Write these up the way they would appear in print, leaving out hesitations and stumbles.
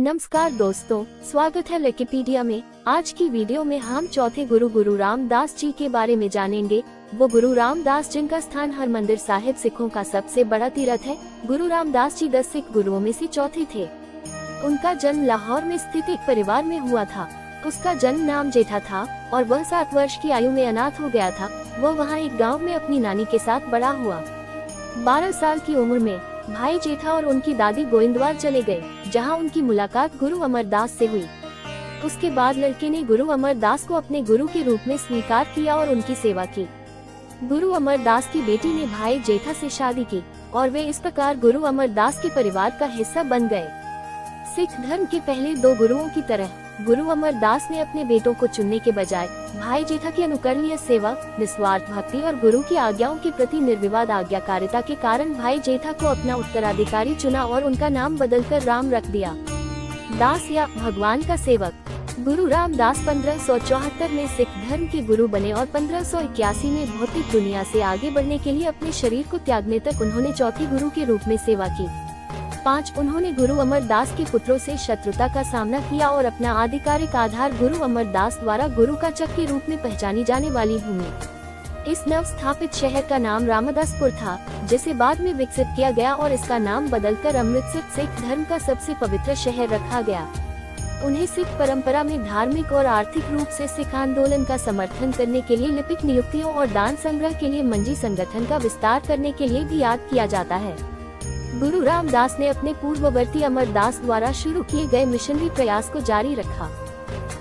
नमस्कार दोस्तों, स्वागत है विकिपीडिया में। आज की वीडियो में हम चौथे गुरु रामदास जी के बारे में जानेंगे। वो गुरु रामदास जिनका स्थान हरमंदिर साहिब सिखों का सबसे बड़ा तीर्थ है। गुरु रामदास जी 10 सिख गुरुओं में से चौथे थे। उनका जन्म लाहौर में स्थित एक परिवार में हुआ था। उसका जन्म नाम जेठा था और वह 7 वर्ष की आयु में अनाथ हो गया था। वह वहाँ एक गाँव में अपनी नानी के साथ बड़ा हुआ। 12 साल की उम्र में भाई जेठा और उनकी दादी गोविंदवाल चले गए, जहां उनकी मुलाकात गुरु अमरदास से हुई। उसके बाद लड़के ने गुरु अमरदास को अपने गुरु के रूप में स्वीकार किया और उनकी सेवा की। गुरु अमरदास की बेटी ने भाई जेठा से शादी की और वे इस प्रकार गुरु अमरदास के परिवार का हिस्सा बन गए। सिख धर्म के पहले 2 गुरुओं की तरह गुरु अमरदास ने अपने बेटों को चुनने के बजाय भाई जेठा की अनुकरणीय सेवा, निस्वार्थ भक्ति और गुरु की आज्ञाओं के प्रति निर्विवाद आज्ञाकारिता के कारण भाई जेठा को अपना उत्तराधिकारी चुना और उनका नाम बदलकर राम रख दिया। दास या भगवान का सेवक। गुरु रामदास 1574 में सिख धर्म के गुरु बने और 1581 में भौतिक दुनिया से आगे बढ़ने के लिए अपने शरीर को त्यागने तक उन्होंने चौथे गुरु के रूप में सेवा की। 5 उन्होंने गुरु अमरदास के पुत्रों से शत्रुता का सामना किया और अपना आधिकारिक आधार गुरु अमरदास द्वारा गुरु का चक के रूप में पहचानी जाने वाली भूमि। इस नव स्थापित शहर का नाम रामदासपुर था, जिसे बाद में विकसित किया गया और इसका नाम बदलकर अमृतसर सिख धर्म का सबसे पवित्र शहर रखा गया। उन्हें सिख परंपरा में धार्मिक और आर्थिक रूप से सिख आंदोलन का समर्थन करने के लिए लिपिक नियुक्तियों और दान संग्रह के लिए मंजी संगठन का विस्तार करने के लिए भी याद किया जाता है। गुरु रामदास ने अपने पूर्ववर्ती अमरदास द्वारा शुरू किए गए मिशनरी प्रयास को जारी रखा।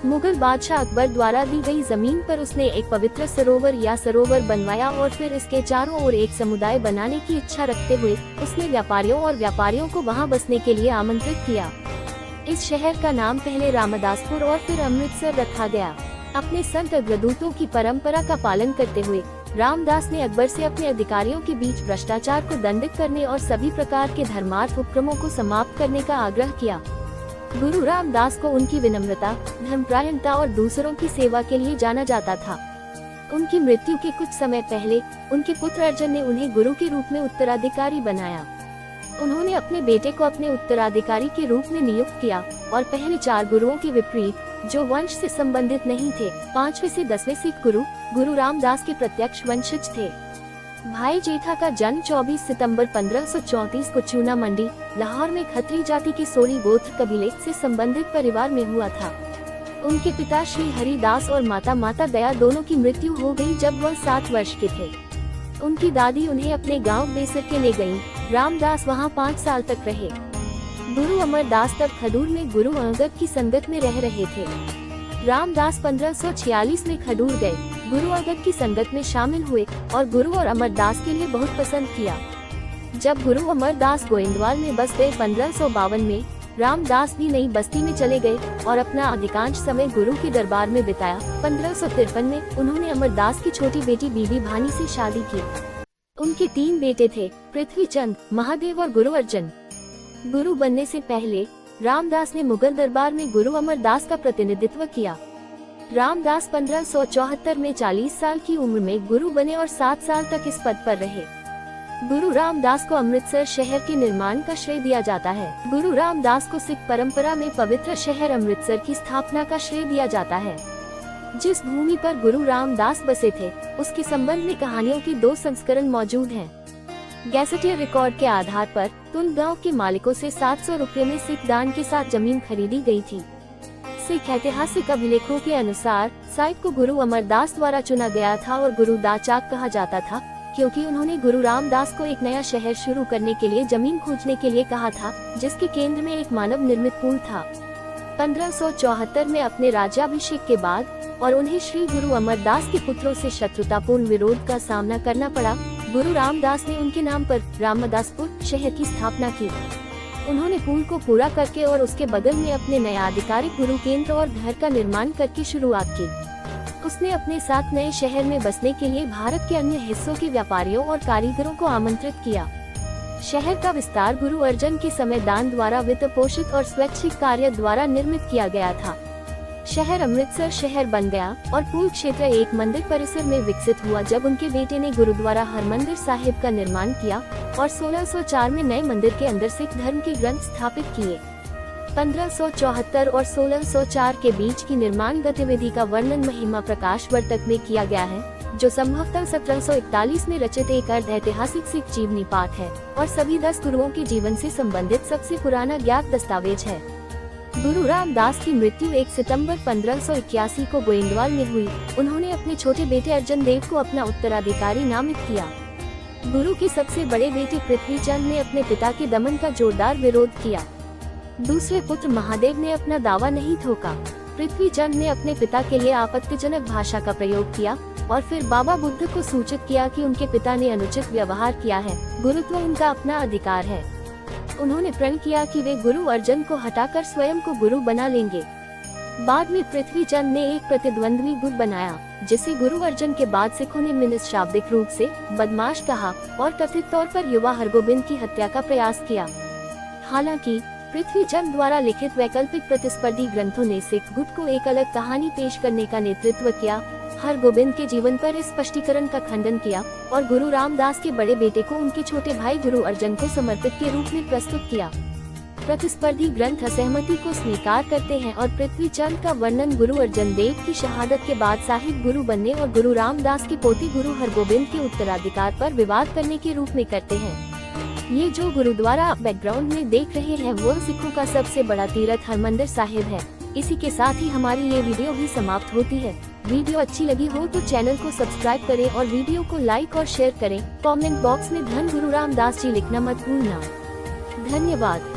मुगल बादशाह अकबर द्वारा दी गई जमीन पर उसने एक पवित्र सरोवर बनवाया और फिर इसके चारों ओर एक समुदाय बनाने की इच्छा रखते हुए उसने व्यापारियों को वहां बसने के लिए आमंत्रित किया। इस शहर का नाम पहले रामदासपुर और फिर अमृतसर रखा गया। अपने संत अग्रदूतों की परंपरा का पालन करते हुए रामदास ने अकबर से अपने अधिकारियों के बीच भ्रष्टाचार को दंडित करने और सभी प्रकार के धर्मार्थ उपक्रमों को समाप्त करने का आग्रह किया। गुरु रामदास को उनकी विनम्रता, धर्मपरायणता और दूसरों की सेवा के लिए जाना जाता था। उनकी मृत्यु के कुछ समय पहले उनके पुत्र अर्जुन ने उन्हें गुरु के रूप में उत्तराधिकारी बनाया। उन्होंने अपने बेटे को अपने उत्तराधिकारी के रूप में नियुक्त किया और पहले 4 गुरुओं के विपरीत, जो वंश से संबंधित नहीं थे, 5वें से 10वें सिख गुरु रामदास के प्रत्यक्ष वंशज थे। भाई जेठा का जन्म 24 सितंबर 1534 को चूना मंडी, लाहौर में खत्री जाति के सोरी गोत्र कबीले से संबंधित परिवार में हुआ था। उनके पिता श्री हरिदास और माता दया दोनों की मृत्यु हो गई जब वह 7 वर्ष के थे। उनकी दादी उन्हें अपने गांव बेसर के ले गयी। रामदास वहां 5 साल तक रहे। गुरु अमरदास तब खडूर में गुरु अंगद की संगत में रह रहे थे। रामदास 1546 में खडूर गए, गुरु अंगद की संगत में शामिल हुए और गुरु और अमरदास के लिए बहुत पसंद किया। जब गुरु अमरदास गोविंदवाल में बस गए 1552 में, रामदास भी नई बस्ती में चले गए और अपना अधिकांश समय गुरु के दरबार में बिताया। 1553 में उन्होंने अमरदास की छोटी बेटी बीबी भानी से शादी की। उनके 3 बेटे थे, पृथ्वीचंद, महादेव और गुरु अर्जन। गुरु बनने से पहले रामदास ने मुगल दरबार में गुरु अमरदास का प्रतिनिधित्व किया। रामदास 1574 में 40 साल की उम्र में गुरु बने और 7 साल तक इस पद पर रहे। गुरु रामदास को अमृतसर शहर के निर्माण का श्रेय दिया जाता है। गुरु रामदास को सिख परंपरा में पवित्र शहर अमृतसर की स्थापना का श्रेय दिया जाता है। जिस भूमि पर गुरु रामदास बसे थे, उसके संबंध में कहानियों के 2 संस्करण मौजूद हैं। गैसेटियर रिकॉर्ड के आधार पर तुन गांव के मालिकों से 700 रुपये में सिख दान के साथ जमीन खरीदी गई थी। सिख ऐतिहासिक अभिलेखों के अनुसार साइट को गुरु अमरदास द्वारा चुना गया था और गुरु दा चाक कहा जाता था, क्योंकि उन्होंने गुरु रामदास को एक नया शहर शुरू करने के लिए जमीन खोजने के लिए कहा था, जिसके केंद्र में एक मानव निर्मित पुल था। 1574 में अपने राज्याभिषेक के बाद और उन्हें श्री गुरु अमरदास के पुत्रों से शत्रुतापूर्ण विरोध का सामना करना पड़ा, गुरु रामदास ने उनके नाम पर रामदासपुर शहर की स्थापना की। उन्होंने पुल को पूरा करके और उसके बगल में अपने नया आधिकारिक गुरु केंद्र और घर का निर्माण करके शुरुआत की। उसने अपने साथ नए शहर में बसने के लिए भारत के अन्य हिस्सों के व्यापारियों और कारीगरों को आमंत्रित किया। शहर का विस्तार गुरु अर्जन के समय दान द्वारा वित्त पोषित और स्वैच्छिक कार्य द्वारा निर्मित किया गया था। शहर अमृतसर शहर बन गया और पूर्व क्षेत्र एक मंदिर परिसर में विकसित हुआ जब उनके बेटे ने गुरुद्वारा हरमंदिर साहिब का निर्माण किया और 1604 में नए मंदिर के अंदर सिख धर्म के ग्रंथ स्थापित किए। 1574 और 1604 के बीच की निर्माण गतिविधि का वर्णन महिमा प्रकाश वर्तक में किया गया है, जो संभवतः 1741 में रचित एक अर्ध ऐतिहासिक सिख जीवनी पाठ है और सभी 10 गुरुओं के जीवन से संबंधित सबसे पुराना ज्ञात दस्तावेज है। गुरु रामदास की मृत्यु 1 सितंबर 1581 को गोइंदवाल में हुई। उन्होंने अपने छोटे बेटे अर्जन देव को अपना उत्तराधिकारी नामित किया। गुरु के सबसे बड़े बेटे पृथ्वी चंद ने अपने पिता के दमन का जोरदार विरोध किया। दूसरे पुत्र महादेव ने अपना दावा नहीं ठोका। पृथ्वी चंद ने अपने पिता के लिए आपत्तिजनक भाषा का प्रयोग किया और फिर बाबा बुद्ध को सूचित किया कि उनके पिता ने अनुचित व्यवहार किया है, गुरुत्व उनका अपना अधिकार है। उन्होंने प्रण किया कि वे गुरु अर्जन को हटाकर स्वयं को गुरु बना लेंगे। बाद में पृथ्वी चंद ने एक प्रतिद्वंद्वी गुट बनाया, जिसे गुरु अर्जन के बाद सिखों ने मिनिस शाब्दिक रूप से बदमाश कहा और कथित तौर पर युवा हरगोबिंद की हत्या का प्रयास किया। हालांकि पृथ्वी चंद द्वारा लिखित वैकल्पिक प्रतिस्पर्धी ग्रंथों ने सिख गुट को एक अलग कहानी पेश करने का नेतृत्व किया, हरगोबिंद के जीवन पर इस स्पष्टीकरण का खंडन किया और गुरु रामदास के बड़े बेटे को उनके छोटे भाई गुरु अर्जन को समर्पित के रूप में प्रस्तुत किया। प्रतिस्पर्धी ग्रंथ असहमति को स्वीकार करते हैं और पृथ्वी चंद का वर्णन गुरु अर्जन देव की शहादत के बाद साहिब गुरु बनने और गुरु रामदास के पोते गुरु हरगोबिंद के उत्तराधिकार पर विवाद करने के रूप में करते हैं। ये जो गुरुद्वारा आप बैकग्राउंड में देख रहे हैं वो सिखों का सबसे बड़ा तीर्थ हरमंदिर साहिब है। इसी के साथ ही हमारी ये वीडियो भी समाप्त होती है। वीडियो अच्छी लगी हो तो चैनल को सब्सक्राइब करें और वीडियो को लाइक और शेयर करें। कमेंट बॉक्स में धन गुरु रामदास जी लिखना मत भूलना। धन्यवाद।